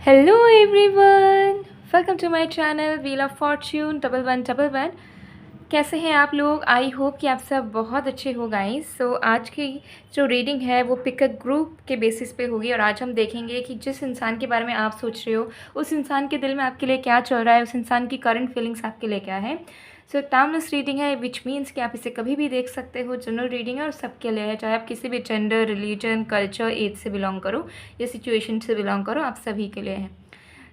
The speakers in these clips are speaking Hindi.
Hello everyone, welcome to my channel wheel of fortune 1111। कैसे हैं आप लोग? आई होप कि आप सब बहुत अच्छे हो गाइस। सो आज की जो रीडिंग है वो पिक अ ग्रुप के बेसिस पे होगी और आज हम देखेंगे कि जिस इंसान के बारे में आप सोच रहे हो उस इंसान के दिल में आपके लिए क्या चल रहा है, उस इंसान की करंट फीलिंग्स आपके लिए क्या है। सो टाइमलेस रीडिंग है विच मीन्स कि आप इसे कभी भी देख सकते हो। जनरल रीडिंग है और सबके लिए है, चाहे आप किसी भी जेंडर, रिलीजन, कल्चर, एज से बिलोंग करो या सिचुएशन से बिलोंग करो, आप सभी के लिए है।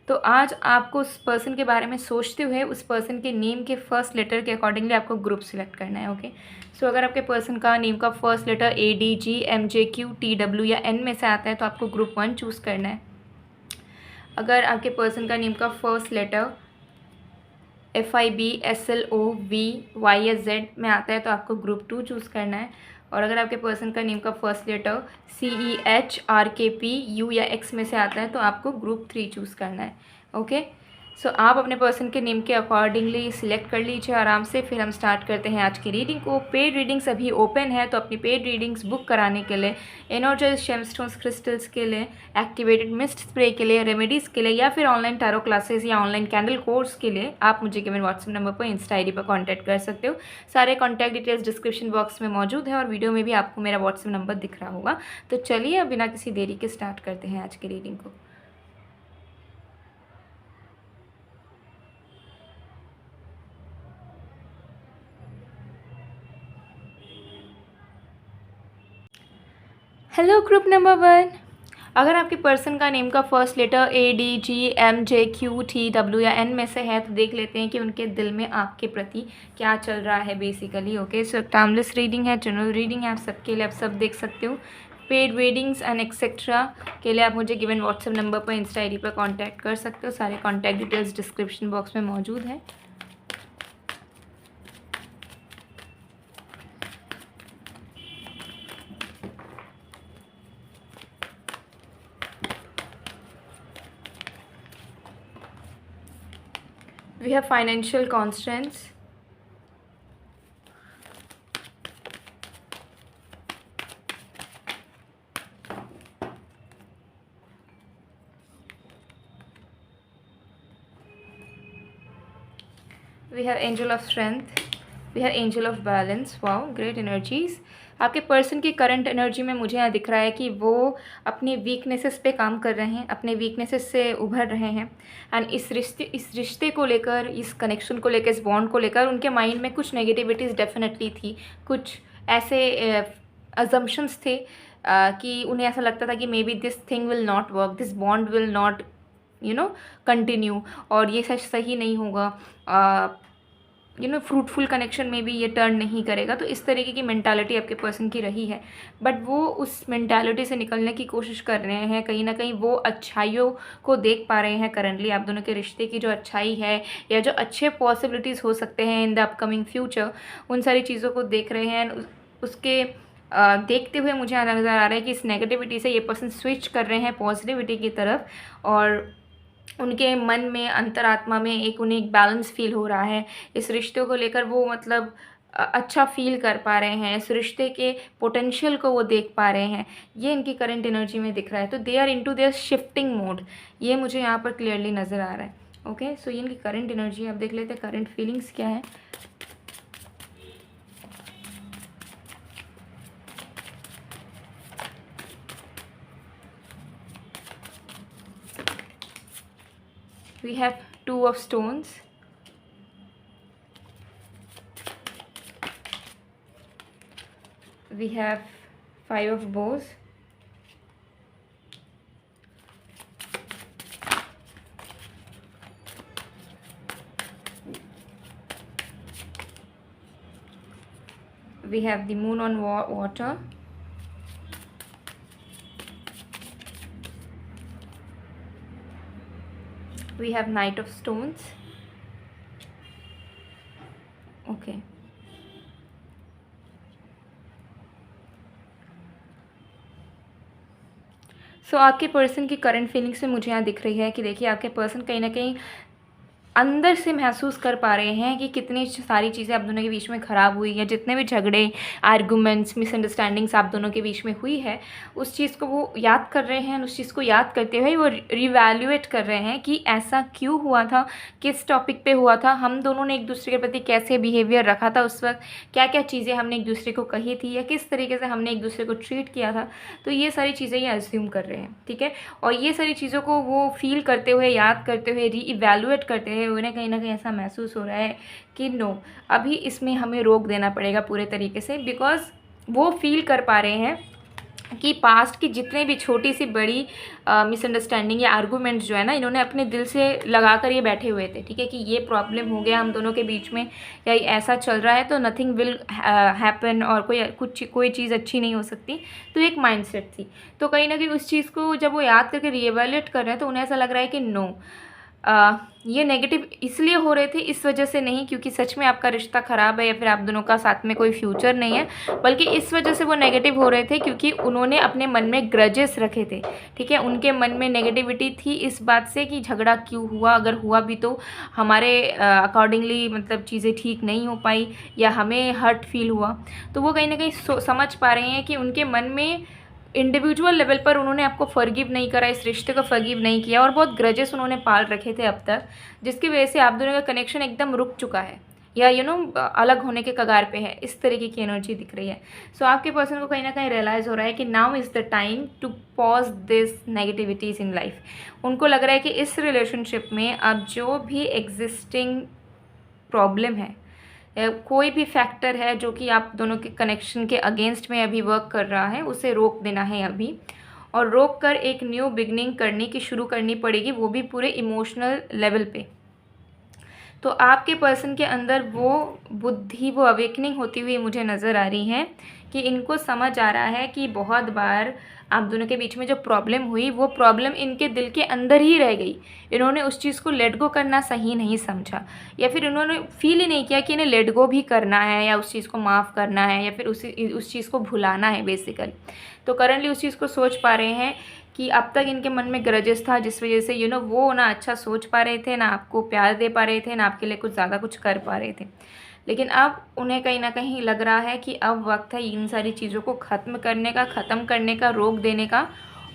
तो आज आपको उस पर्सन के बारे में सोचते हुए उस पर्सन के नेम के फर्स्ट लेटर के अकॉर्डिंगली आपको ग्रुप सिलेक्ट करना है। ओके, सो अगर आपके पर्सन का नेम का फर्स्ट लेटर ADGMJQTW या N में से आता है तो आपको ग्रुप 1 चूज़ करना है। अगर आपके पर्सन का नेम का फर्स्ट लेटर FIBSLOVY या Z में आता है तो आपको ग्रुप 2 चूज़ करना है। और अगर आपके पर्सन का नेम का फर्स्ट लेटर CEHRKPU या X में से आता है तो आपको ग्रुप 3 चूज़ करना है। ओके, सो आप अपने पर्सन के नेम के अकॉर्डिंगली सिलेक्ट कर लीजिए आराम से। फिर हम स्टार्ट करते हैं आज की रीडिंग को। पेड रीडिंग्स अभी ओपन है, तो अपनी पेड रीडिंग्स बुक कराने के लिए, एनर्जाइज जेमस्टोन्स क्रिस्टल्स के लिए, एक्टिवेटेड मिस्ट स्प्रे के लिए, रेमेडीज़ के लिए या फिर ऑनलाइन टैरो क्लासेस या ऑनलाइन कैंडल कोर्स के लिए आप मुझे गिवन व्हाट्सएप नंबर पर, इंस्टा ID पर कॉन्टैक्ट कर सकते हो। सारे कॉन्टैक्ट डिटेल्स डिस्क्रिप्शन बॉक्स में मौजूद है और वीडियो में भी आपको मेरा व्हाट्सएप नंबर दिख रहा होगा। तो चलिए अब बिना किसी देरी के स्टार्ट करते हैं आज की रीडिंग को। हेलो ग्रुप नंबर 1, अगर आपके पर्सन का नेम का फर्स्ट लेटर ADGMJQTW या N में से है तो देख लेते हैं कि उनके दिल में आपके प्रति क्या चल रहा है बेसिकली। ओके, सो टाइमलेस रीडिंग है, जनरल रीडिंग है, आप सबके लिए आप सब देख सकते हो। पेड रीडिंग्स एंड एक्सेट्रा के लिए आप मुझे गिवन व्हाट्सएप नंबर पर, इंस्टा ID पर कॉन्टैक्ट कर सकते हो। सारे कॉन्टैक्ट डिटेल्स डिस्क्रिप्शन बॉक्स में मौजूद है। We have financial constraints. We have angel of strength. We have angel of balance. Wow, great energies. आपके पर्सन की करंट एनर्जी में मुझे यहाँ दिख रहा है कि वो अपने वीकनेसेस पे काम कर रहे हैं, अपने वीकनेसेस से उभर रहे हैं। एंड इस रिश्ते को लेकर, इस कनेक्शन को लेकर, इस बॉन्ड को लेकर उनके माइंड में कुछ नेगेटिविटीज़ डेफिनेटली थी। कुछ ऐसे अजम्पशंस थे कि उन्हें ऐसा लगता था कि may be this thing will not work, this bond will not continue, और ये सच सही नहीं होगा, फ्रूटफुल कनेक्शन में भी ये टर्न नहीं करेगा। तो इस तरीके की मेंटालिटी आपके पर्सन की रही है, बट वो उस मेंटालिटी से निकलने की कोशिश कर रहे हैं। कहीं ना कहीं वो अच्छाइयों को देख पा रहे हैं करंटली, आप दोनों के रिश्ते की जो अच्छाई है या जो अच्छे पॉसिबिलिटीज़ हो सकते हैं इन द अपकमिंग फ्यूचर, उन सारी चीज़ों को देख रहे हैं। उसके देखते हुए मुझे नज़र आ रहा है कि इस नेगेटिविटी से ये पर्सन स्विच कर रहे हैं पॉजिटिविटी की तरफ, और उनके मन में, अंतरात्मा में उन्हें एक बैलेंस फील हो रहा है। इस रिश्ते को लेकर वो मतलब अच्छा फील कर पा रहे हैं, इस रिश्ते के पोटेंशियल को वो देख पा रहे हैं। ये इनकी करंट एनर्जी में दिख रहा है। तो they are into their shifting mode, ये मुझे यहाँ पर क्लियरली नज़र आ रहा है। ओके, सो ये इनकी करंट एनर्जी, आप देख लेते हैं करंट फीलिंग्स क्या है। We have Two of Stones. We have Five of Bows. We have the Moon on water. We have Knight of Stones. Okay. सो आपके पर्सन की करंट फीलिंग्स में मुझे यहाँ दिख रही है कि देखिए आपके पर्सन कहीं ना कहीं अंदर से महसूस कर पा रहे हैं कि कितनी सारी चीज़ें आप दोनों के बीच में ख़राब हुई हैं, जितने भी झगड़े, आर्गुमेंट्स, मिसअंडरस्टैंडिंग्स आप दोनों के बीच में हुई है, उस चीज़ को वो याद कर रहे हैं। उस चीज़ को याद करते हुए वो रिवैल्यूएट कर रहे हैं कि ऐसा क्यों हुआ था, किस टॉपिक पे हुआ था, हम दोनों ने एक दूसरे के प्रति कैसे बिहेवियर रखा था उस वक्त, क्या क्या चीज़ें हमने एक दूसरे को कही थी, या किस तरीके से हमने एक दूसरे को ट्रीट किया था। तो ये सारी चीज़ें ये अज्यूम कर रहे हैं, ठीक है। और ये सारी चीज़ों को वो फील करते हुए, याद करते हुए, रीइवैल्यूएट करते हुए उन्हें कहीं ना कहीं ऐसा महसूस हो रहा है कि नो, अभी इसमें हमें रोक देना पड़ेगा पूरे तरीके से, बिकॉज वो फील कर पा रहे हैं कि पास्ट की जितने भी छोटी सी बड़ी मिसअंडरस्टैंडिंग या आर्गूमेंट्स जो है ना, इन्होंने अपने दिल से लगा कर ये बैठे हुए थे, ठीक है, कि ये प्रॉब्लम हो गया हम दोनों के बीच में, या ऐसा चल रहा है तो नथिंग विल हैपन, और कोई चीज़ अच्छी नहीं हो सकती। तो एक माइंडसेट थी। तो कहीं ना कहीं उस चीज़ को जब वो याद करके रिएवैल्यूएट कर रहे हैं तो उन्हें ऐसा लग रहा है कि नो, ये नेगेटिव इसलिए हो रहे थे, इस वजह से नहीं क्योंकि सच में आपका रिश्ता ख़राब है या फिर आप दोनों का साथ में कोई फ्यूचर नहीं है, बल्कि इस वजह से वो नेगेटिव हो रहे थे क्योंकि उन्होंने अपने मन में ग्रजेस रखे थे, ठीक है। उनके मन में नेगेटिविटी थी इस बात से कि झगड़ा क्यों हुआ, अगर हुआ भी तो हमारे अकॉर्डिंगली मतलब चीज़ें ठीक नहीं हो पाई या हमें हर्ट फील हुआ। तो वो कहीं ना कहीं समझ पा रहे हैं कि उनके मन में इंडिविजुअल लेवल पर उन्होंने आपको फॉरगिव नहीं करा, इस रिश्ते को फॉरगिव नहीं किया, और बहुत ग्रजेस उन्होंने पाल रखे थे अब तक, जिसकी वजह से आप दोनों का कनेक्शन एकदम रुक चुका है या अलग होने के कगार पे है। इस तरीके की एनर्जी दिख रही है। सो आपके पर्सन को कहीं ना कहीं रियलाइज़ हो रहा है कि now is the time to pause this negativities in life. उनको लग रहा है कि इस रिलेशनशिप में अब जो भी एग्जिस्टिंग प्रॉब्लम है, कोई भी फैक्टर है जो कि आप दोनों के कनेक्शन के अगेंस्ट में अभी वर्क कर रहा है, उसे रोक देना है अभी, और रोक कर एक न्यू बिगनिंग करने की शुरू करनी पड़ेगी, वो भी पूरे इमोशनल लेवल पे। तो आपके पर्सन के अंदर वो बुद्धि, वो अवेकनिंग होती हुई मुझे नज़र आ रही है कि इनको समझ आ रहा है कि बहुत बार आप दोनों के बीच में जो प्रॉब्लम हुई वो प्रॉब्लम इनके दिल के अंदर ही रह गई। इन्होंने उस चीज़ को लेट गो करना सही नहीं समझा, या फिर इन्होंने फील ही नहीं किया कि इन्हें लेट गो भी करना है या उस चीज़ को माफ़ करना है या फिर उस चीज़ को भुलाना है बेसिकली। तो करंटली उस चीज़ को सोच पा रहे हैं कि अब तक इनके मन में ग्रजेस था, जिस वजह से वो ना अच्छा सोच पा रहे थे, ना आपको प्यार दे पा रहे थे, ना आपके लिए कुछ ज़्यादा कुछ कर पा रहे थे। लेकिन अब उन्हें कहीं ना कहीं लग रहा है कि अब वक्त है इन सारी चीज़ों को ख़त्म करने का, ख़त्म करने का, रोक देने का,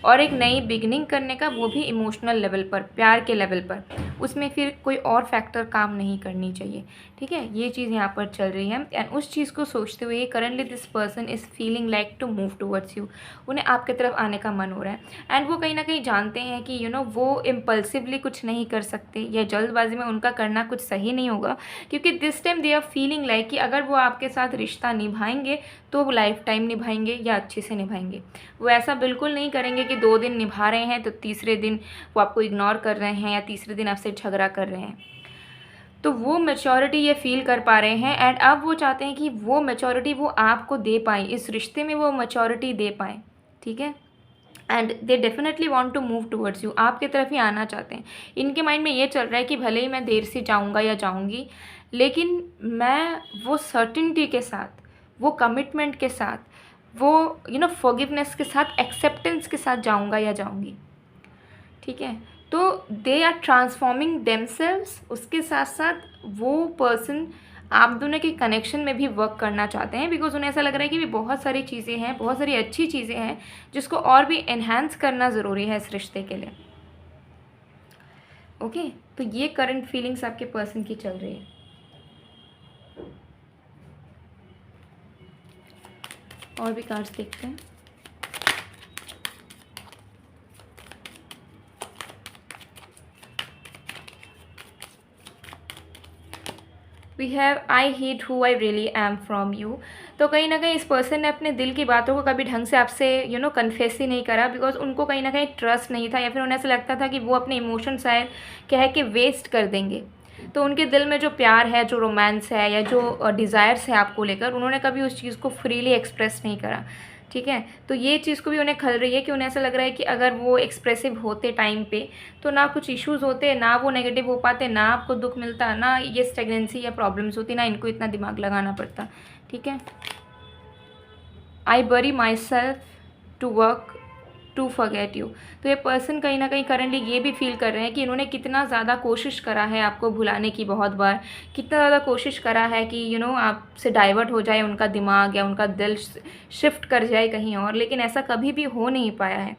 और एक नई बिगनिंग करने का, वो भी इमोशनल लेवल पर, प्यार के लेवल पर। उसमें फिर कोई और फैक्टर काम नहीं करनी चाहिए, ठीक है। ये चीज़ यहाँ पर चल रही है, एंड उस चीज़ को सोचते हुए currently this person is feeling like to move towards you. उन्हें आपकी तरफ आने का मन हो रहा है, एंड वो कहीं ना कहीं जानते हैं कि वो इम्पल्सिवली कुछ नहीं कर सकते, या जल्दबाजी में उनका करना कुछ सही नहीं होगा, क्योंकि this time they are feeling like कि अगर वो आपके साथ रिश्ता निभाएंगे तो वो लाइफ टाइम निभाएंगे या अच्छे से निभाएंगे। वो ऐसा बिल्कुल नहीं करेंगे कि 2 दिन निभा रहे हैं तो तीसरे दिन वो आपको इग्नोर कर रहे हैं या तीसरे दिन आपसे झगड़ा कर रहे हैं। तो वो मैच्योरिटी ये फील कर पा रहे हैं, एंड अब वो चाहते हैं कि वो मैच्योरिटी वो आपको दे पाएँ, इस रिश्ते में वो मैच्योरिटी दे पाएँ, ठीक है। And they definitely want to move towards you, आपके तरफ ही आना चाहते हैं। इनके माइंड में ये चल रहा है कि भले ही मैं देर से जाऊँगा या जाऊँगी, लेकिन मैं वो सर्टिनिटी के साथ, वो कमिटमेंट के साथ, वो फॉरगिवनेस के साथ, एक्सेप्टेंस के साथ जाऊँगा या जाऊँगी, ठीक है। तो दे आर ट्रांसफॉर्मिंग देमसेल्व्स। उसके साथ साथ वो पर्सन आप दोनों के कनेक्शन में भी वर्क करना चाहते हैं, बिकॉज उन्हें ऐसा लग रहा है कि भी बहुत सारी चीज़ें हैं, बहुत सारी अच्छी चीज़ें हैं जिसको और भी एनहांस करना ज़रूरी है इस रिश्ते के लिए। ओके, तो ये करंट फीलिंग्स आपके पर्सन की चल रही है। और भी कार्ड्स देखते हैं। We have I heat who I really am from you. तो कहीं ना कहीं इस पर्सन ने अपने दिल की बातों को कभी ढंग से आपसे कन्फेस ही नहीं करा, बिकॉज उनको कहीं ना कहीं ट्रस्ट नहीं था, या फिर उन्हें ऐसा लगता था कि वो अपने इमोशन शायद कह के वेस्ट कर देंगे। तो उनके दिल में जो प्यार है, जो रोमांस है, या जो डिज़ायर्स है आपको लेकर, उन्होंने कभी उस चीज़ को फ्रीली एक्सप्रेस नहीं करा, ठीक है। तो ये चीज़ को भी उन्हें खल रही है कि उन्हें ऐसा लग रहा है कि अगर वो एक्सप्रेसिव होते टाइम पे तो ना कुछ इश्यूज़ होते, ना वो नेगेटिव हो पाते, ना आपको दुख मिलता, ना ये स्टेगनेंसी या प्रॉब्लम्स होती, ना इनको इतना दिमाग लगाना पड़ता, ठीक है। I bury myself to work to forget you. तो ये पर्सन कहीं ना कहीं करंटली ये भी फील कर रहे हैं कि इन्होंने कितना ज़्यादा कोशिश करा है आपको भुलाने की, बहुत बार कितना ज़्यादा कोशिश करा है कि आपसे डाइवर्ट हो जाए उनका दिमाग या उनका दिल शिफ्ट कर जाए कहीं और, लेकिन ऐसा कभी भी हो नहीं पाया है।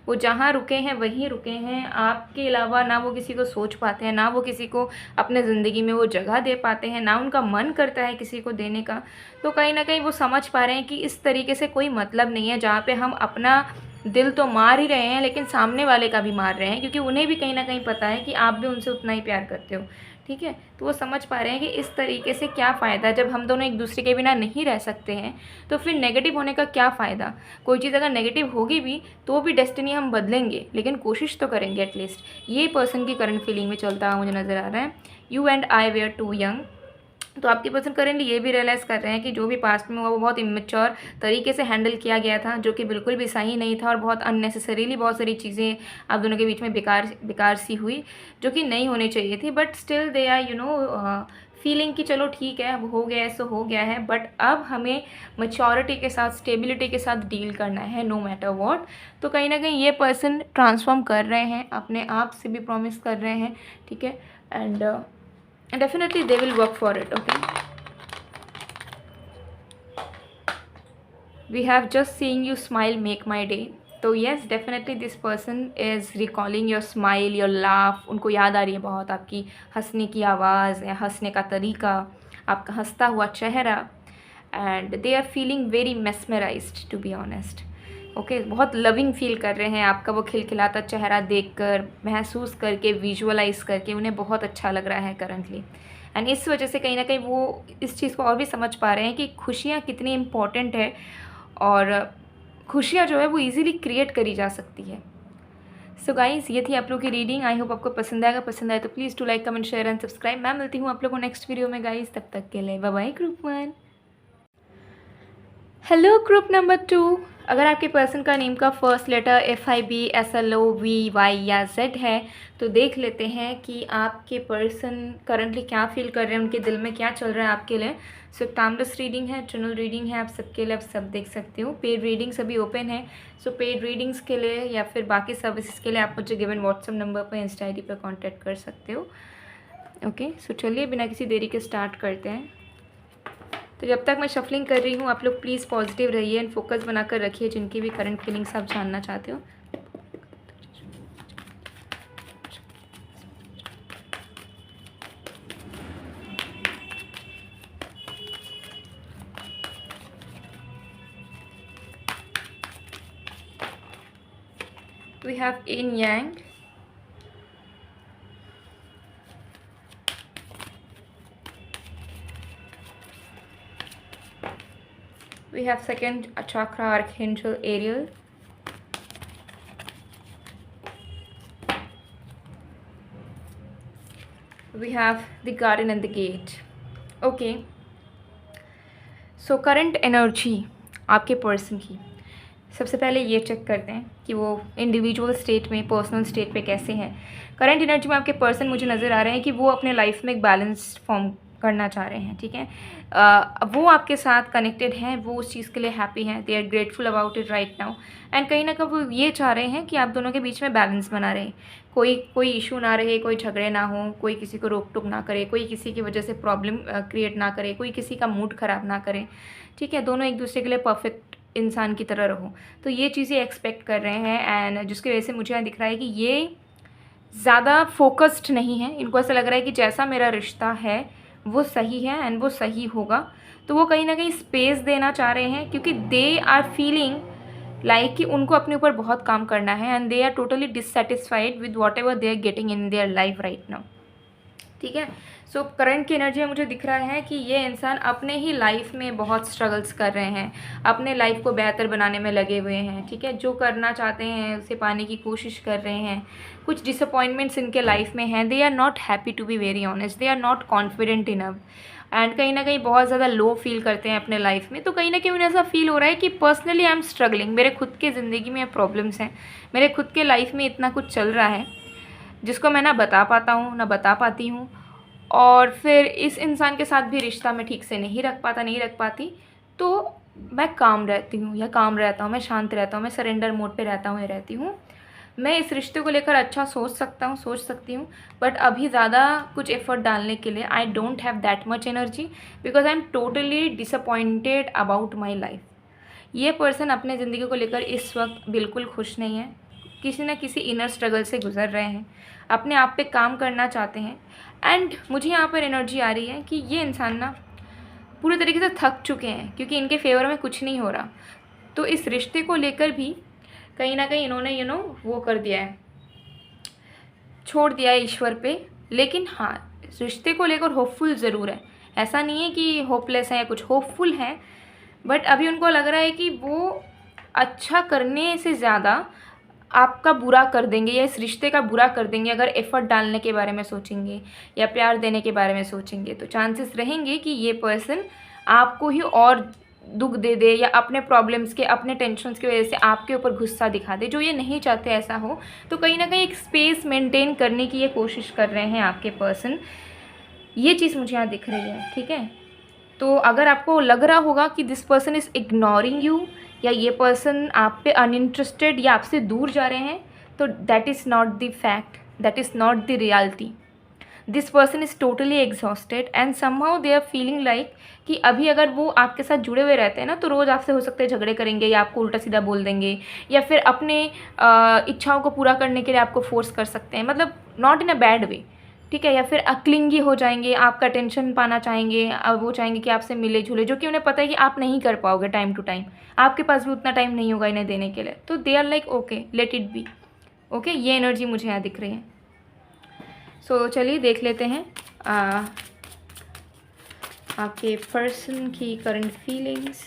वो जहाँ रुके हैं वहीं रुके हैं, आपके अलावा ना वो किसी को सोच पाते हैं, ना वो किसी को अपने ज़िंदगी में वो जगह दे पाते हैं, ना उनका मन करता है किसी को देने का। तो कहीं ना कहीं वो समझ पा रहे हैं कि इस तरीके से कोई मतलब नहीं है, जहाँ पे हम अपना दिल तो मार ही रहे हैं लेकिन सामने वाले का भी मार रहे हैं, क्योंकि उन्हें भी कहीं ना कहीं पता है कि आप भी उनसे उतना ही प्यार करते हो। ठीक है, तो वो समझ पा रहे हैं कि इस तरीके से क्या फ़ायदा, जब हम दोनों एक दूसरे के बिना नहीं रह सकते हैं तो फिर नेगेटिव होने का क्या फ़ायदा। कोई चीज़ अगर नेगेटिव होगी भी तो भी डेस्टिनी हम बदलेंगे, लेकिन कोशिश तो करेंगे एटलीस्ट। ये पर्सन की करंट फीलिंग में चलता हुआ मुझे नज़र आ रहा है। You and I were too young. तो आपके पर्सन करेंटली ये भी रियलाइज़ कर रहे हैं कि जो भी पास्ट में हुआ वो बहुत इमेच्योर तरीके से हैंडल किया गया था, जो कि बिल्कुल भी सही नहीं था, और बहुत अननेसेसरीली बहुत सारी चीज़ें आप दोनों के बीच में बेकार सी हुई, जो कि नहीं होनी चाहिए थी। But still they are feeling कि चलो ठीक है, अब हो गया है सो हो गया है, बट अब हमें मैच्योरिटी के साथ, स्टेबिलिटी के साथ डील करना है नो मैटर वॉट। तो कहीं ना कहीं ये पर्सन ट्रांसफॉर्म कर रहे हैं, अपने आप से भी प्रॉमिस कर रहे हैं। ठीक है, and definitely they will work for it. Okay, we have just seeing you smile make my day. तो yes, definitely this person is recalling your smile, your laugh. उनको याद आ रही है बहुत आपकी हंसने की आवाज़ या हंसने का तरीका, आपका हंसता हुआ चेहरा, and they are feeling very mesmerized to be honest. Okay, बहुत लविंग फील कर रहे हैं आपका वो खिलखिलाता चेहरा देखकर, महसूस करके, विजुअलाइज करके उन्हें बहुत अच्छा लग रहा है करंटली। एंड इस वजह से कहीं ना कहीं वो इस चीज़ को और भी समझ पा रहे हैं कि खुशियाँ कितनी इम्पॉर्टेंट है, और खुशियाँ जो है वो इजीली क्रिएट करी जा सकती है। सो गाइस, ये थी आप लोगों की रीडिंग। आई होप आपको पसंद आएगा। पसंद आए तो please to like, comment, share and subscribe. मैं मिलती हूँ आप लोगों को नेक्स्ट वीडियो में गाइस, तब तक के लिए bye bye group 1। Hello group number 2। अगर आपके पर्सन का नेम का फर्स्ट लेटर FIBSLOVY या Z है तो देख लेते हैं कि आपके पर्सन करंटली क्या फील कर रहे हैं, उनके दिल में क्या चल रहा है आपके लिए। सो टाइमलेस रीडिंग है, जनरल रीडिंग है, आप सबके लिए, आप सब देख सकते हो। पेड रीडिंग्स अभी ओपन है, सो पेड रीडिंग्स के लिए या फिर बाकी सर्विसेज के लिए आप मुझे गिवन व्हाट्सएप नंबर पर, इंस्टा ID पर कॉन्टैक्ट कर सकते हो। ओके, सो चलिए बिना किसी देरी के स्टार्ट करते हैं। तो जब तक मैं शफलिंग कर रही हूँ आप लोग प्लीज़ पॉजिटिव रहिए एंड फोकस बनाकर रखिए, जिनकी भी करंट फीलिंग्स आप जानना चाहते हो। We have yin yang, we have second chakra archangel Ariel, we have the garden and the gate. Okay, so current energy आपके पर्सन की, सबसे पहले ये चेक करते हैं कि वो इंडिविजुअल स्टेट में, पर्सनल स्टेट पे कैसे हैं। करंट एनर्जी में आपके पर्सन मुझे नज़र आ रहे हैं कि वो अपने लाइफ में एक बैलेंस फॉर्म करना चाह रहे हैं। ठीक है, वो आपके साथ कनेक्टेड हैं, वो उस चीज़ के लिए हैप्पी हैं, they are grateful about it right now. And कहीं ना कहीं वो ये चाह रहे हैं कि आप दोनों के बीच में बैलेंस बना रहे, कोई इशू ना रहे, कोई झगड़े ना हो, कोई किसी को रोक टोक ना करे, कोई किसी की वजह से प्रॉब्लम क्रिएट ना करे, कोई किसी का मूड ख़राब ना करे। ठीक है, दोनों एक दूसरे के लिए परफेक्ट इंसान की तरह रहो। तो ये चीज़ें एक्सपेक्ट कर रहे हैं, एंड जिसकी वजह से मुझे यहाँ दिख रहा है कि ये ज़्यादा फोकस्ड नहीं है। इनको ऐसा लग रहा है कि जैसा मेरा रिश्ता है वो सही है एंड वो सही होगा। तो वो कहीं ना कहीं स्पेस देना चाह रहे हैं, क्योंकि दे आर फीलिंग लाइक कि उनको अपने ऊपर बहुत काम करना है, and they are totally dissatisfied with whatever they are getting in their life right now. ठीक है, सो करंट की एनर्जी में मुझे दिख रहा है कि ये इंसान अपने ही लाइफ में बहुत स्ट्रगल्स कर रहे हैं, अपने लाइफ को बेहतर बनाने में लगे हुए हैं। ठीक है, जो करना चाहते हैं उसे पाने की कोशिश कर रहे हैं। कुछ डिसअपॉइंटमेंट्स इनके लाइफ में हैं, they are not happy to be very honest, they are not confident enough, and कहीं ना कहीं बहुत ज़्यादा लो फील करते हैं अपने लाइफ में। तो कहीं ना कहीं उन्हें ऐसा फील हो रहा है कि पर्सनली आई एम स्ट्रगलिंग, मेरे खुद के ज़िंदगी में प्रॉब्लम्स हैं, मेरे खुद के लाइफ में इतना कुछ चल रहा है जिसको मैं ना बता पाता हूँ ना बता पाती हूँ, और फिर इस इंसान के साथ भी रिश्ता मैं ठीक से नहीं रख पाती। तो मैं काम रहती हूँ या काम रहता हूँ, मैं शांत रहता हूँ, मैं सरेंडर मोड पे रहता हूँ या रहती हूँ। मैं इस रिश्ते को लेकर अच्छा सोच सकता हूँ, सोच सकती हूँ, बट अभी ज़्यादा कुछ एफ़र्ट डालने के लिए I don't have that much energy, because I am totally disappointed about my life. ये पर्सन अपने ज़िंदगी को लेकर इस वक्त बिल्कुल खुश नहीं है, किसी न किसी इनर स्ट्रगल से गुजर रहे हैं, अपने आप पे काम करना चाहते हैं। एंड मुझे यहाँ पर एनर्जी आ रही है कि ये इंसान ना पूरे तरीके से थक चुके हैं, क्योंकि इनके फेवर में कुछ नहीं हो रहा। तो इस रिश्ते को लेकर भी कहीं ना कहीं इन्होंने वो कर दिया है, छोड़ दिया है ईश्वर पे। लेकिन हाँ, रिश्ते को लेकर होपफुल ज़रूर है, ऐसा नहीं है कि होपलेस है या कुछ, होपफुल है। बट अभी उनको लग रहा है कि वो अच्छा करने से ज़्यादा आपका बुरा कर देंगे या इस रिश्ते का बुरा कर देंगे अगर एफ़र्ट डालने के बारे में सोचेंगे या प्यार देने के बारे में सोचेंगे। तो चांसेस रहेंगे कि ये पर्सन आपको ही और दुख दे दे या अपने प्रॉब्लम्स के, अपने टेंशन्स की वजह से आपके ऊपर गुस्सा दिखा दे, जो ये नहीं चाहते ऐसा हो। तो कहीं ना कहीं एक स्पेस मेंटेन करने की ये कोशिश कर रहे हैं आपके पर्सन, ये चीज़ मुझे यहाँ दिख रही है, ठीक है। तो अगर आपको लग रहा होगा कि this person is ignoring you या ये पर्सन आप पे अनइंटरेस्टेड या आपसे दूर जा रहे हैं, तो that is not the fact, that is not the reality. This person is totally exhausted and somehow they are feeling like कि अभी अगर वो आपके साथ जुड़े हुए रहते हैं ना, तो रोज़ आपसे हो सकते हैं झगड़े करेंगे या आपको उल्टा सीधा बोल देंगे या फिर अपने इच्छाओं को पूरा करने के लिए आपको फोर्स कर सकते हैं, मतलब not in a bad way, ठीक है। या फिर क्लिंगी हो जाएंगे, आपका अटेंशन पाना चाहेंगे, वो चाहेंगे कि आपसे मिले जुले, जो कि उन्हें पता है कि आप नहीं कर पाओगे टाइम टू टाइम, आपके पास भी उतना टाइम नहीं होगा इन्हें देने के लिए। तो they are like okay, let it be okay. ये एनर्जी मुझे यहाँ दिख रही है। सो चलिए देख लेते हैं आपके पर्सन की current feelings.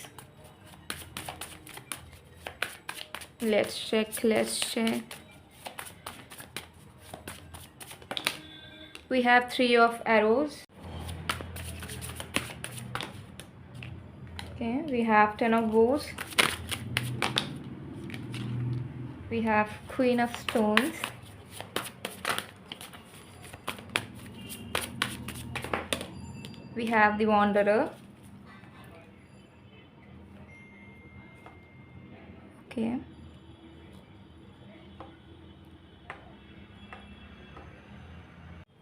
Let's check. We have 3 of arrows. Okay, we have 10 of bows. We have Queen of stones. We have the wanderer. Okay.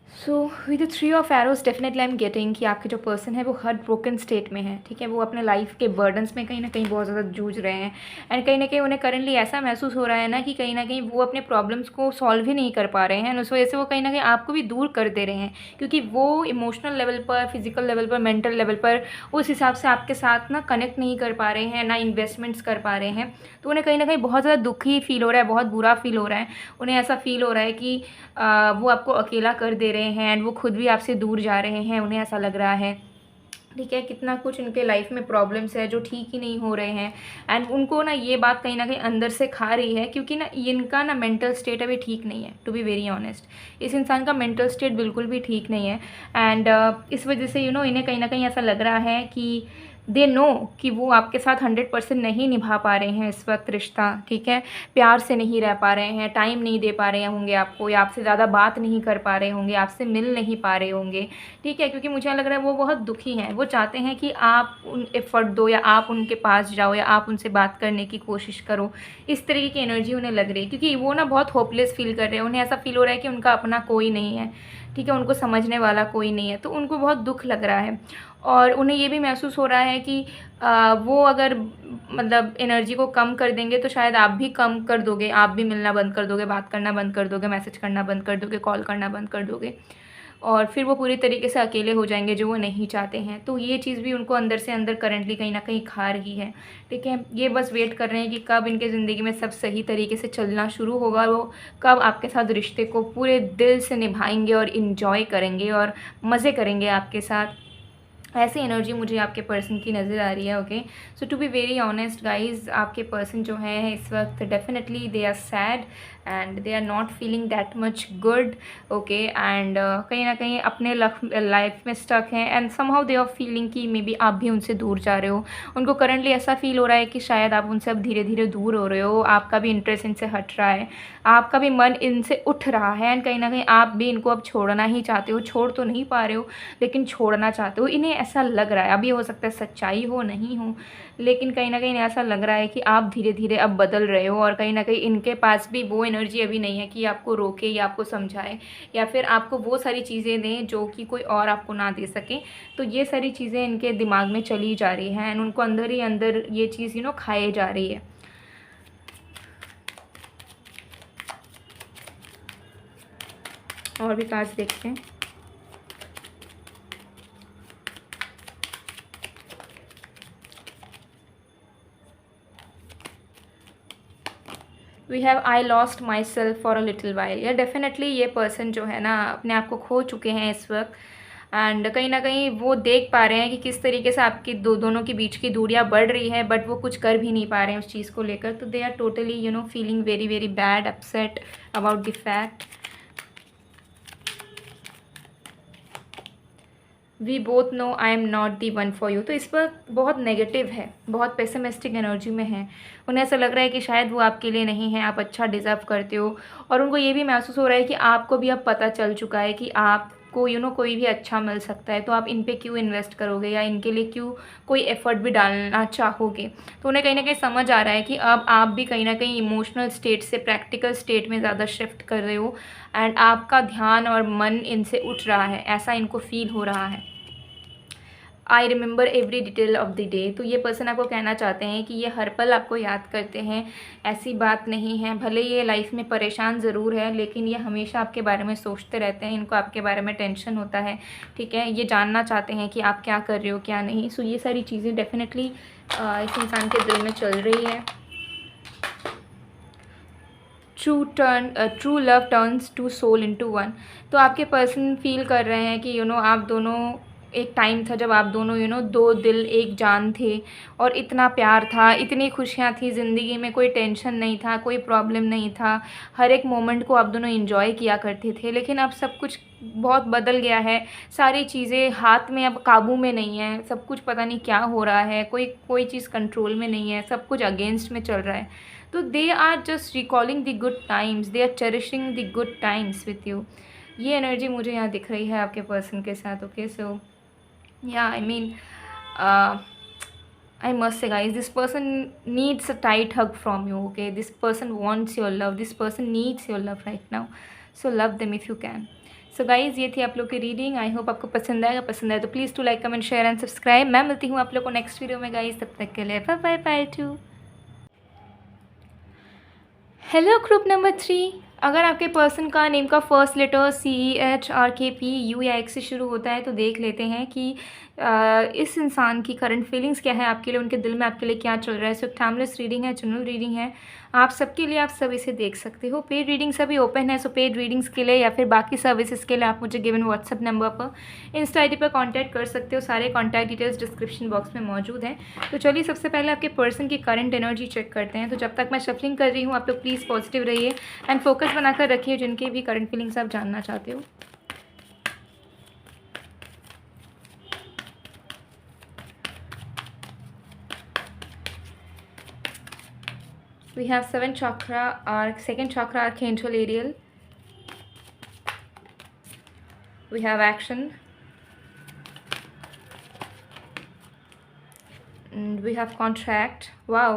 So with 3 of arrows definitely I am getting कि आपके जो पर्सन है वो हार्ट ब्रोकन स्टेट में है, ठीक है। वो अपने लाइफ के बर्डन्स में कहीं ना कहीं बहुत ज़्यादा जूझ रहे हैं एंड कहीं ना कहीं उन्हें करंटली ऐसा महसूस हो रहा है ना कि कहीं ना कहीं वो अपने प्रॉब्लम्स को सॉल्व ही नहीं कर पा रहे हैं, उस वजह से वो कहीं ना कहीं आपको भी दूर कर दे रहे हैं, क्योंकि वो इमोशनल लेवल पर, फिजिकल लेवल पर, मेंटल लेवल पर उस हिसाब से आपके साथ ना कनेक्ट नहीं कर पा रहे हैं, ना इन्वेस्टमेंट्स कर पा रहे हैं। तो उन्हें कहीं ना कहीं बहुत ज़्यादा दुखी फील हो रहा है, बहुत बुरा फील हो रहा है। उन्हें ऐसा फील हो रहा है कि वो आपको अकेला कर दे रहे हैं एंड वो खुद भी आपसे दूर जा रहे हैं, उन्हें ऐसा लग रहा है, ठीक है। कितना कुछ इनके लाइफ में प्रॉब्लम्स है जो ठीक ही नहीं हो रहे हैं एंड उनको ना ये बात कहीं ना कहीं अंदर से खा रही है, क्योंकि ना इनका ना मेंटल स्टेट अभी ठीक नहीं है, टू बी वेरी ऑनेस्ट। इस इंसान का मेंटल स्टेट बिल्कुल भी ठीक नहीं है एंड इस वजह से इन्हें कहीं ना कहीं ऐसा लग रहा है कि दे नो कि वो आपके साथ 100% नहीं निभा पा रहे हैं इस वक्त रिश्ता, ठीक है। प्यार से नहीं रह पा रहे हैं, टाइम नहीं दे पा रहे होंगे आपको, या आपसे ज़्यादा बात नहीं कर पा रहे होंगे, आपसे मिल नहीं पा रहे होंगे, ठीक है। क्योंकि मुझे लग रहा है वो बहुत दुखी हैं, वो चाहते हैं कि आप उन एफ़र्ट दो या आप उनके पास जाओ या आप उनसे बात करने की कोशिश करो। इस तरीके की एनर्जी उन्हें लग रही है, क्योंकि वो ना बहुत होपलेस फील कर रहे हैं। उन्हें ऐसा फील हो रहा है कि उनका अपना कोई नहीं है, ठीक है, उनको समझने वाला कोई नहीं है। तो उनको बहुत दुख लग रहा है और उन्हें ये भी महसूस हो रहा है कि वो अगर मतलब एनर्जी को कम कर देंगे तो शायद आप भी कम कर दोगे, आप भी मिलना बंद कर दोगे, बात करना बंद कर दोगे, मैसेज करना बंद कर दोगे, कॉल करना बंद कर दोगे और फिर वो पूरी तरीके से अकेले हो जाएंगे, जो वो नहीं चाहते हैं। तो ये चीज़ भी उनको अंदर से अंदर करंटली कहीं ना कहीं खा रही है, ठीक है। ये बस वेट कर रहे हैं कि कब इनके ज़िंदगी में सब सही तरीके से चलना शुरू होगा, वो कब आपके साथ रिश्ते को पूरे दिल से निभाएंगे और इन्जॉय करेंगे और मज़े करेंगे आपके साथ। ऐसी एनर्जी मुझे आपके पर्सन की नज़र आ रही है, okay. So to be very honest guys, आपके पर्सन जो है इस वक्त definitely they are sad and they are not feeling that much good, okay. And कहीं ना कहीं अपने लाइफ में स्टक हैं and somehow they are feeling कि मे बी आप भी उनसे दूर जा रहे हो। उनको करंटली ऐसा फील हो रहा है कि शायद आप उनसे अब धीरे धीरे दूर हो रहे हो, आपका भी इंटरेस्ट इनसे हट रहा है, आपका भी मन इनसे उठ रहा है एंड कहीं ना कहीं आप भी इनको अब छोड़ना ही चाहते हो। छोड़ तो नहीं पा रहे हो लेकिन छोड़ना चाहते हो। इन्हें ऐसा लग रहा है। अब ये हो सकता है सच्चाई हो, नहीं हो, लेकिन कहीं न कहीं ऐसा लग रहा है कि आप धीरे-धीरे अब बदल रहे हो और कहीं न कहीं इनके पास भी वो एनर्जी अभी नहीं है कि आपको रोके या आपको समझाए या फिर आपको वो सारी चीज़ें दें जो कि कोई और आपको ना दे सके। तो ये सारी चीज़ें इनके दिमाग में चली जा रही हैं एंड उनको अंदर ही अंदर ये चीज़ खाए जा रही है। और भी कार्ड्स देखते हैं। We have I lost myself for a little while. या डेफिनेटली ये पर्सन जो है ना अपने आप को खो चुके हैं इस वक्त एंड कहीं ना कहीं वो देख पा रहे हैं कि किस तरीके से आपकी दोनों के बीच की दूरियां बढ़ रही है, बट वो कुछ कर भी नहीं पा रहे हैं उस चीज़ को लेकर। तो they are totally feeling very very bad, upset about the fact we both know I am not the one for you. तो इस पर बहुत नेगेटिव है, बहुत पेसिमिस्टिक एनर्जी में है। उन्हें ऐसा लग रहा है कि शायद वो आपके लिए नहीं है, आप अच्छा डिज़र्व करते हो। और उनको ये भी महसूस हो रहा है कि आपको भी अब पता चल चुका है कि आपको कोई भी अच्छा मिल सकता है, तो आप इन पे क्यों इन्वेस्ट करोगे या इनके लिए क्यों कोई एफर्ट भी डालना चाहोगे। तो उन्हें कहीं ना कहीं समझ आ रहा है कि अब आप भी कहीं ना कहीं इमोशनल स्टेट से प्रैक्टिकल स्टेट में ज़्यादा शिफ्ट कर रहे हो एंड आपका ध्यान और मन इनसे उठ रहा है, ऐसा इनको फील हो रहा है। I remember every detail of the day. तो ये पर्सन आपको कहना चाहते हैं कि ये हर पल आपको याद करते हैं, ऐसी बात नहीं है। भले ये लाइफ में परेशान ज़रूर है, लेकिन ये हमेशा आपके बारे में सोचते रहते हैं, इनको आपके बारे में टेंशन होता है, ठीक है। ये जानना चाहते हैं कि आप क्या कर रहे हो क्या नहीं। सो ये सारी चीज़ें डेफिनेटली इस इंसान के दिल में चल रही है। True love turns two soul into one. तो आपके पर्सन फील कर रहे हैं कि आप दोनों, एक टाइम था जब आप दोनों दो दिल एक जान थे और इतना प्यार था, इतनी खुशियाँ थी ज़िंदगी में, कोई टेंशन नहीं था, कोई प्रॉब्लम नहीं था, हर एक मोमेंट को आप दोनों एंजॉय किया करते थे। लेकिन अब सब कुछ बहुत बदल गया है, सारी चीज़ें हाथ में अब काबू में नहीं है, सब कुछ पता नहीं क्या हो रहा है, कोई चीज़ कंट्रोल में नहीं है, सब कुछ अगेंस्ट में चल रहा है। तो they are just recalling the good times, they are cherishing the good times with you. ये एनर्जी मुझे यहाँ दिख रही है आपके पर्सन के साथ। Okay, so yeah, I mean, I must say guys, this person needs a tight hug from you. Okay, this person wants your love, this person needs your love right now, so love them if you can. So guys, ये थी आप लोग की रीडिंग। आई होप आपको पसंद आएगा, पसंद आए तो please to like comment share and subscribe. मैं मिलती हूँ आप लोग को नेक्स्ट वीडियो में गाइस, तब तक के लिए bye bye bye two. Hello group number 3। अगर आपके पर्सन का नेम का फर्स्ट लेटर CHRKP U या X से शुरू होता है तो देख लेते हैं कि इस इंसान की करंट फीलिंग्स क्या है आपके लिए, उनके दिल में आपके लिए क्या चल रहा है। सो टाइमलेस रीडिंग है, जनरल रीडिंग है, आप सबके लिए, आप सब इसे देख सकते हो। पेड रीडिंग सभी ओपन है, सो पेड रीडिंग्स के लिए या फिर बाकी सर्विसेज के लिए आप मुझे गिवन व्हाट्सअप नंबर पर, इंस्टा ID पर कांटेक्ट कर सकते हो। सारे कॉन्टैक्ट डिटेल्स डिस्क्रिप्शन बॉक्स में मौजूद हैं। तो चलिए सबसे पहले आपके पर्सन की करंट एनर्जी चेक करते हैं। तो जब तक मैं शफलिंग कर रही हूँ आप लोग प्लीज़ पॉजिटिव रहिए एंड फोकस बनाकर रखिए जिनके भी करंट फीलिंग्स आप जानना चाहते हो। We have 7th chakra, our 2nd chakra, Archangel Ariel. We have action. And we have contract. Wow.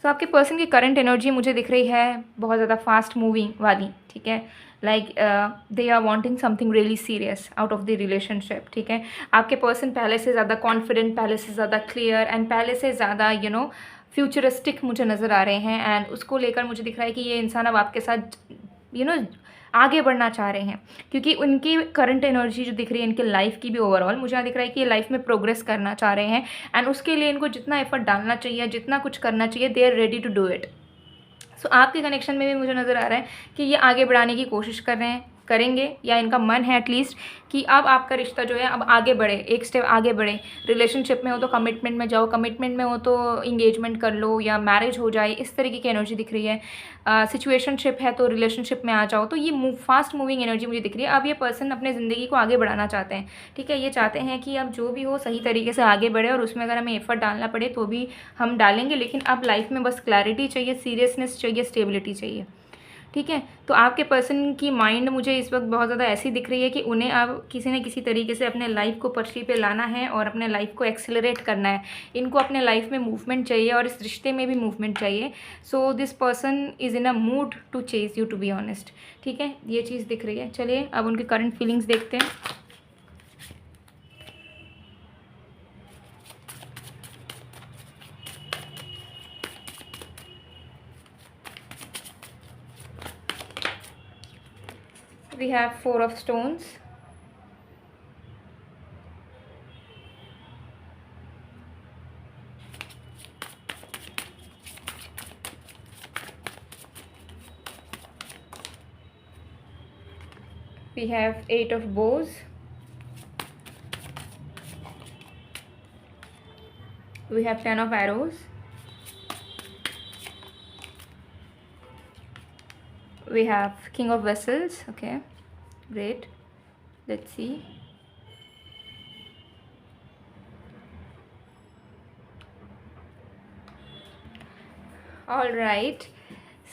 So आपके पर्सन की करंट एनर्जी मुझे दिख रही है बहुत ज़्यादा फास्ट मूविंग वाली, ठीक है। Like they are wanting something really serious out of the relationship, ठीक है। आपके पर्सन पहले से ज़्यादा कॉन्फिडेंट, पहले से ज़्यादा क्लियर एंड पहले से ज़्यादा फ्यूचरिस्टिक मुझे नज़र आ रहे हैं एंड उसको लेकर मुझे दिख रहा है कि ये इंसान अब आपके साथ आगे बढ़ना चाह रहे हैं, क्योंकि उनकी करंट एनर्जी जो दिख रही है इनके लाइफ की भी ओवरऑल मुझे यहाँ दिख रहा है कि ये लाइफ में प्रोग्रेस करना चाह रहे हैं एंड उसके लिए इनको जितना एफर्ट डालना चाहिए, जितना कुछ करना चाहिए, they are ready to do it. So आपके कनेक्शन में भी मुझे नज़र आ रहा है कि ये आगे बढ़ाने की कोशिश कर रहे हैं, करेंगे, या इनका मन है एटलीस्ट कि अब आपका रिश्ता जो है अब आगे बढ़े, एक स्टेप आगे बढ़े। रिलेशनशिप में हो तो कमिटमेंट में जाओ, कमिटमेंट में हो तो इंगेजमेंट कर लो या मैरिज हो जाए, इस तरीके की एनर्जी दिख रही है। सिचुएशनशिप है तो रिलेशनशिप में आ जाओ। तो ये फास्ट मूविंग एनर्जी मुझे दिख रही है। अब ये पर्सन अपने ज़िंदगी को आगे बढ़ाना चाहते हैं, ठीक है। ये चाहते हैं कि अब जो भी हो सही तरीके से आगे बढ़े और उसमें अगर हमें एफर्ट डालना पड़े तो भी हम डालेंगे, लेकिन अब लाइफ में बस क्लैरिटी चाहिए, सीरियसनेस चाहिए, स्टेबिलिटी चाहिए, ठीक है। तो आपके पर्सन की माइंड मुझे इस वक्त बहुत ज़्यादा ऐसी दिख रही है कि उन्हें अब किसी न किसी तरीके से अपने लाइफ को पटरी पे लाना है और अपने लाइफ को एक्सेलरेट करना है। इनको अपने लाइफ में मूवमेंट चाहिए और इस रिश्ते में भी मूवमेंट चाहिए। So this person is in a mood to chase you, to be honest. ठीक है, ये चीज़ दिख रही है। चलिए अब उनकी करंट फीलिंग्स देखते हैं। We have Four of Stones. We have Eight of Bows. We have Ten of Arrows. We have King of Vessels. Okay, great. Let's see. All right.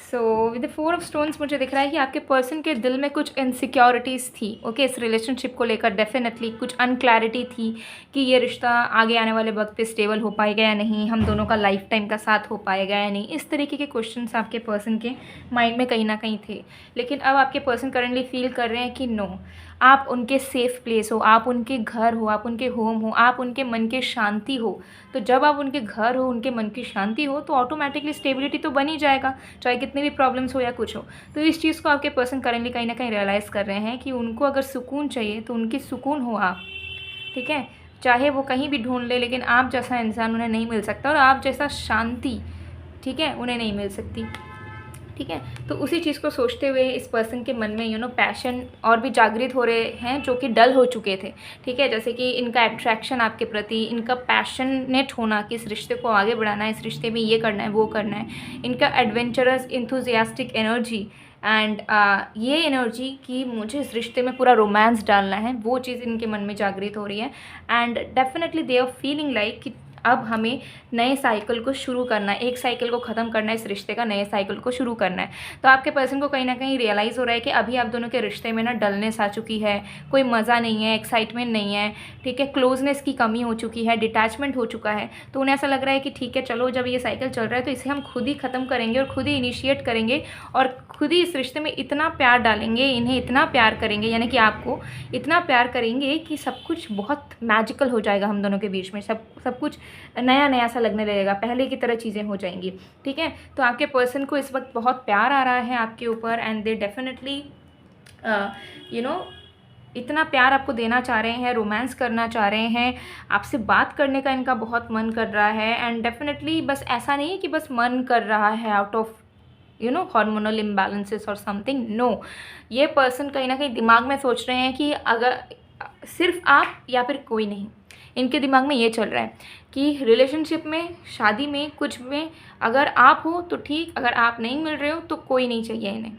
So with the four of stones मुझे दिख रहा है कि आपके पर्सन के दिल में कुछ इनसिक्योरिटीज़ थी। ओके, इस रिलेशनशिप को लेकर डेफिनेटली कुछ अनक्लैरिटी थी कि ये रिश्ता आगे आने वाले वक्त पे स्टेबल हो पाएगा या नहीं, हम दोनों का लाइफ टाइम का साथ हो पाएगा या नहीं। इस तरीके के क्वेश्चंस आपके पर्सन के माइंड में कहीं ना कहीं थे। लेकिन अब आपके पर्सन करंटली फील कर रहे हैं कि नो, आप उनके सेफ़ प्लेस हो, आप उनके घर हो, आप उनके होम हो, आप उनके मन के शांति हो। तो जब आप उनके घर हो, उनके मन की शांति हो, तो ऑटोमेटिकली स्टेबिलिटी तो बन ही जाएगा, चाहे कितनी भी प्रॉब्लम्स हो या कुछ हो। तो इस चीज़ को आपके पर्सन करेंटली कहीं ना कहीं रियलाइज़ कर रहे हैं कि उनको अगर सुकून चाहिए तो उनकी सुकून हो आप। ठीक है, चाहे वो कहीं भी ढूंढ ले, लेकिन आप जैसा इंसान उन्हें नहीं मिल सकता और आप जैसा शांति, ठीक है, उन्हें नहीं मिल सकती। ठीक है, तो उसी चीज़ को सोचते हुए इस पर्सन के मन में पैशन और भी जागृत हो रहे हैं जो कि डल हो चुके थे। ठीक है, जैसे कि इनका अट्रैक्शन आपके प्रति, इनका पैशनेट होना कि इस रिश्ते को आगे बढ़ाना है, इस रिश्ते में ये करना है, वो करना है, इनका एडवेंचरस इंथुजियास्टिक एनर्जी एंड ये एनर्जी कि मुझे इस रिश्ते में पूरा रोमांस डालना है, वो चीज़ इनके मन में जागृत हो रही है। And definitely they are feeling like कि अब हमें नए साइकिल को शुरू करना है, एक साइकिल को ख़त्म करना है, इस रिश्ते का नए साइकिल को शुरू करना है। तो आपके पर्सन को कहीं ना कहीं रियलाइज़ हो रहा है कि अभी आप दोनों के रिश्ते में ना डलनेस आ चुकी है, कोई मज़ा नहीं है, एक्साइटमेंट नहीं है। ठीक है, क्लोजनेस की कमी हो चुकी है, डिटैचमेंट हो चुका है। तो उन्हें ऐसा लग रहा है कि ठीक है, चलो जब ये साइकिल चल रहा है तो इसे हम खुद ही ख़त्म करेंगे और खुद ही इनिशिएट करेंगे और खुद ही इस रिश्ते में इतना प्यार डालेंगे, इन्हें इतना प्यार करेंगे, यानी कि आपको इतना प्यार करेंगे कि सब कुछ बहुत मैजिकल हो जाएगा हम दोनों के बीच में। सब कुछ नया नया सा लगने लगेगा, पहले की तरह चीज़ें हो जाएंगी। ठीक है, तो आपके पर्सन को इस वक्त बहुत प्यार आ रहा है आपके ऊपर एंड दे डेफिनेटली इतना प्यार आपको देना चाह रहे हैं, रोमांस करना चाह रहे हैं, आपसे बात करने का इनका बहुत मन कर रहा है। एंड डेफिनेटली बस ऐसा नहीं है कि बस मन कर रहा है आउट ऑफ हार्मोनल इम्बैलेंसेस और समथिंग। नो, ये पर्सन कहीं ना कहीं दिमाग में सोच रहे हैं कि अगर सिर्फ आप या फिर कोई नहीं, इनके दिमाग में ये चल रहा है कि रिलेशनशिप में, शादी में, कुछ में अगर आप हो तो ठीक, अगर आप नहीं मिल रहे हो तो कोई नहीं चाहिए इन्हें।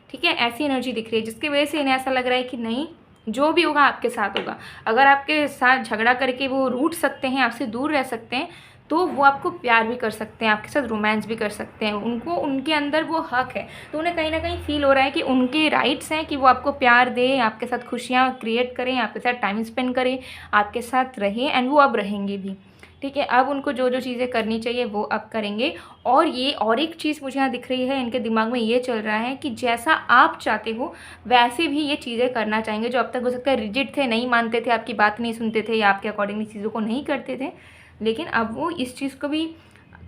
ठीक है, ऐसी एनर्जी दिख रही है जिसकी वजह से इन्हें ऐसा लग रहा है कि नहीं, जो भी होगा आपके साथ होगा। अगर आपके साथ झगड़ा करके वो रूठ सकते हैं, आपसे दूर रह सकते हैं, तो वो आपको प्यार भी कर सकते हैं, आपके साथ रोमांस भी कर सकते हैं। उनको उनके अंदर वो हक है। तो उन्हें कहीं ना कहीं फील हो रहा है कि उनके राइट्स हैं कि वो आपको प्यार दें, आपके साथ खुशियाँ क्रिएट करें, आपके साथ टाइम स्पेंड करें, आपके साथ रहें एंड वो अब रहेंगे भी। ठीक है, अब उनको जो जो चीज़ें करनी चाहिए वो अब करेंगे। और एक चीज़ मुझे यहाँ दिख रही है, इनके दिमाग में ये चल रहा है कि जैसा आप चाहते हो वैसे भी ये चीज़ें करना चाहेंगे। जो अब तक हो सकता है रिजिड थे, नहीं मानते थे, आपकी बात नहीं सुनते थे या आपके अकॉर्डिंगली चीज़ों को नहीं करते थे, लेकिन अब वो इस चीज़ को भी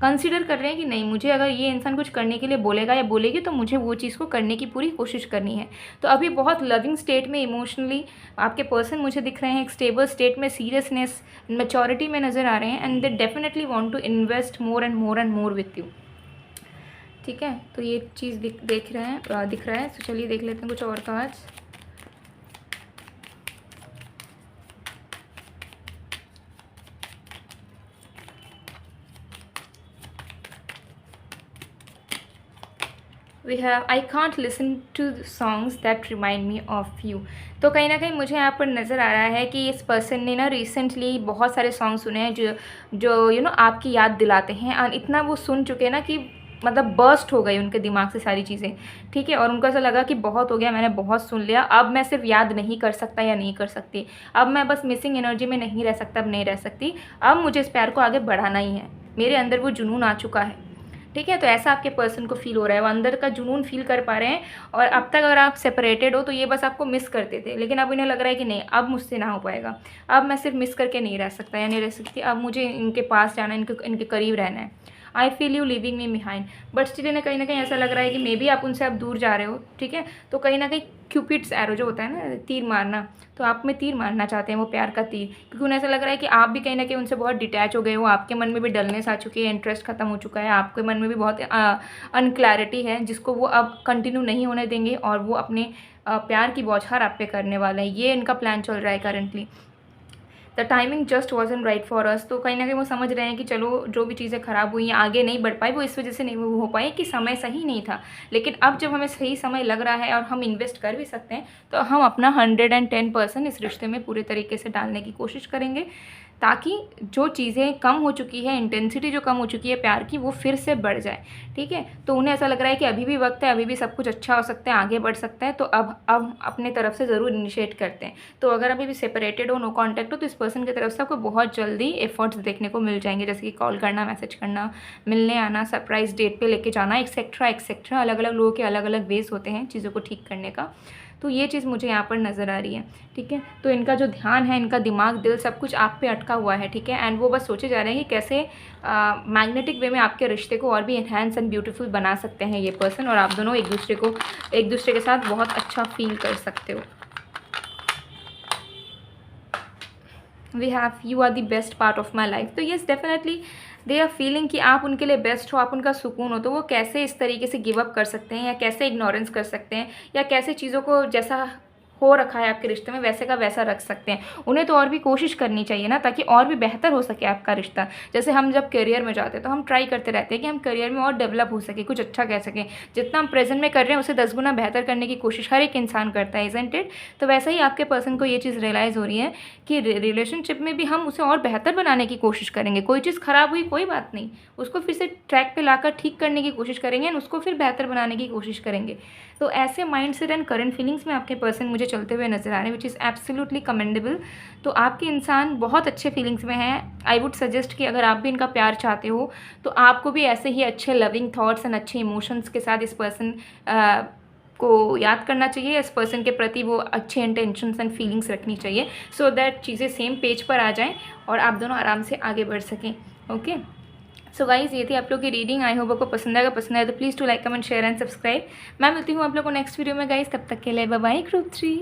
कंसिडर कर रहे हैं कि नहीं, मुझे अगर ये इंसान कुछ करने के लिए बोलेगा या बोलेगी तो मुझे वो चीज़ को करने की पूरी कोशिश करनी है। तो अभी बहुत लविंग स्टेट में इमोशनली आपके पर्सन मुझे दिख रहे हैं, एक स्टेबल स्टेट में, सीरियसनेस, मैच्योरिटी में नज़र आ रहे हैं and they definitely want to invest more and more with you. ठीक है, तो ये चीज़ दिख रहा है। तो चलिए देख लेते हैं कुछ और cards. We have I can't listen to songs that remind me of you. तो कहीं ना कहीं मुझे यहाँ पर नज़र आ रहा है कि इस पर्सन ने ना रिसेंटली बहुत सारे सॉन्ग सुने हैं जो आपकी याद दिलाते हैं और इतना वो सुन चुके हैं ना कि मतलब बर्स्ट हो गई उनके दिमाग से सारी चीज़ें, ठीक है। और उनको ऐसा लगा कि बहुत हो गया, मैंने बहुत सुन लिया, अब मैं सिर्फ याद नहीं कर सकता या नहीं कर सकती, अब मैं बस मिसिंग एनर्जी में नहीं रह सकता, अब नहीं रह सकती, अब मुझे इस प्यार को आगे बढ़ाना ही है, मेरे अंदर वो जुनून आ चुका है, ठीक है। तो ऐसा आपके पर्सन को फील हो रहा है, वो अंदर का जुनून फील कर पा रहे हैं। और अब तक अगर आप सेपरेटेड हो तो ये बस आपको मिस करते थे, लेकिन अब इन्हें लग रहा है कि नहीं, अब मुझसे ना हो पाएगा, अब मैं सिर्फ मिस करके नहीं रह सकता या नहीं रह सकती, अब मुझे इनके पास जाना है, इनके करीब रहना है। I feel you living me behind, but still इन्हें कहीं ना कहीं ऐसा लग रहा है कि मे बी आप उनसे अब दूर जा रहे हो, ठीक है। तो कहीं ना कहीं क्यूपिड्स एरो जो होता है ना, तीर मारना, तो आप में तीर मारना चाहते हैं वो प्यार का तीर, क्योंकि उन्हें ऐसा लग रहा है कि आप भी कहीं ना कहीं उनसे बहुत डिटैच हो गए हो, आपके मन में भी डलनेस आ चुकी है, इंटरेस्ट खत्म हो चुका है, आपके मन में भी बहुत अनक्लैरिटी है जिसको वो अब कंटिन्यू नहीं होने देंगे, और वो अपने प्यार की बौछार आप पे करने वाले हैं। ये इनका प्लान चल रहा है currently. The timing just wasn't right for us, तो कहीं ना कहीं वो समझ रहे हैं कि चलो जो भी चीज़ें ख़राब हुई हैं, आगे नहीं बढ़ पाई, वो इस वजह से नहीं हो पाई कि समय सही नहीं था। लेकिन अब जब हमें सही समय लग रहा है और हम इन्वेस्ट कर भी सकते हैं, तो हम अपना 110% इस रिश्ते में पूरे तरीके से डालने की कोशिश करेंगे, ताकि जो चीज़ें कम हो चुकी है, इंटेंसिटी जो कम हो चुकी है प्यार की, वो फिर से बढ़ जाए, ठीक है। तो उन्हें ऐसा लग रहा है कि अभी भी वक्त है, अभी भी सब कुछ अच्छा हो सकता है, आगे बढ़ सकता है, तो अब अपने तरफ से ज़रूर इनिशिएट करते हैं। तो अगर अभी भी सेपरेटेड हो, नो कॉन्टैक्ट हो, तो इस पर्सन की तरफ से आपको बहुत जल्दी एफर्ट्स देखने को मिल जाएंगे, जैसे कि कॉल करना, मैसेज करना, मिलने आना, सरप्राइज डेट पे लेके जाना, एक्सेट्रा एक्सेट्रा। अलग अलग लोगों के अलग अलग वेज होते हैं चीज़ों को ठीक करने का, तो ये चीज़ मुझे यहाँ पर नज़र आ रही है, ठीक है। तो इनका जो ध्यान है, इनका दिमाग, दिल, सब कुछ आप पे अटका हुआ है, ठीक है। एंड वो बस सोचे जा रहे हैं कि कैसे मैग्नेटिक वे में आपके रिश्ते को और भी एनहांस एंड ब्यूटीफुल बना सकते हैं ये पर्सन, और आप दोनों एक दूसरे के साथ बहुत अच्छा फील कर सकते हो। We have you are the best part of my life, तो yes definitely they are feeling कि आप उनके लिए बेस्ट हो, आप उनका सुकून हो। तो वो कैसे इस तरीके से गिव अप कर सकते हैं, या कैसे इग्नोरेंस कर सकते हैं, या कैसे चीज़ों को जैसा हो रखा है आपके रिश्ते में वैसे का वैसा रख सकते हैं। उन्हें तो और भी कोशिश करनी चाहिए ना, ताकि और भी बेहतर हो सके आपका रिश्ता। जैसे हम जब करियर में जाते हैं तो हम ट्राई करते रहते हैं कि हम करियर में और डेवलप हो सके, कुछ अच्छा कह सकें। जितना हम प्रेजेंट में कर रहे हैं उसे 10 गुना बेहतर करने की कोशिश हर एक इंसान करता है, इजंट इट। तो वैसे ही आपके पर्सन को ये चीज़ रियलाइज़ हो रही है कि रिलेशनशिप में भी हम उसे और बेहतर बनाने की कोशिश करेंगे। कोई चीज़ ख़राब हुई, कोई बात नहीं, उसको फिर से ट्रैक पे लाकर ठीक करने की कोशिश करेंगे, और उसको फिर बेहतर बनाने की कोशिश करेंगे। तो ऐसे mind set and current feelings में आपके पर्सन मुझे चलते हुए नजर आ रहे हैं, विच इज़ एब्सोल्युटली कमेंडेबल। तो आपके इंसान बहुत अच्छे फीलिंग्स में हैं। आई वुड सजेस्ट कि अगर आप भी इनका प्यार चाहते हो, तो आपको भी ऐसे ही अच्छे लविंग थॉट्स एंड अच्छे इमोशंस के साथ इस पर्सन को याद करना चाहिए। इस पर्सन के प्रति वो अच्छे इंटेंशंस एंड फीलिंग्स रखनी चाहिए, सो दैट चीज़ें सेम पेज पर आ जाएं और आप दोनों आराम से आगे बढ़ सकें। ओके, सो गाइज, ये थी आप लोग की रीडिंग। आई होप आपको पसंद आएगा। पसंद आए तो please to like, comment, share and subscribe. मैं मिलती हूँ आप लोग को नेक्स्ट वीडियो में गाइज, तब तक के लिए बाय बाय ग्रुप 3।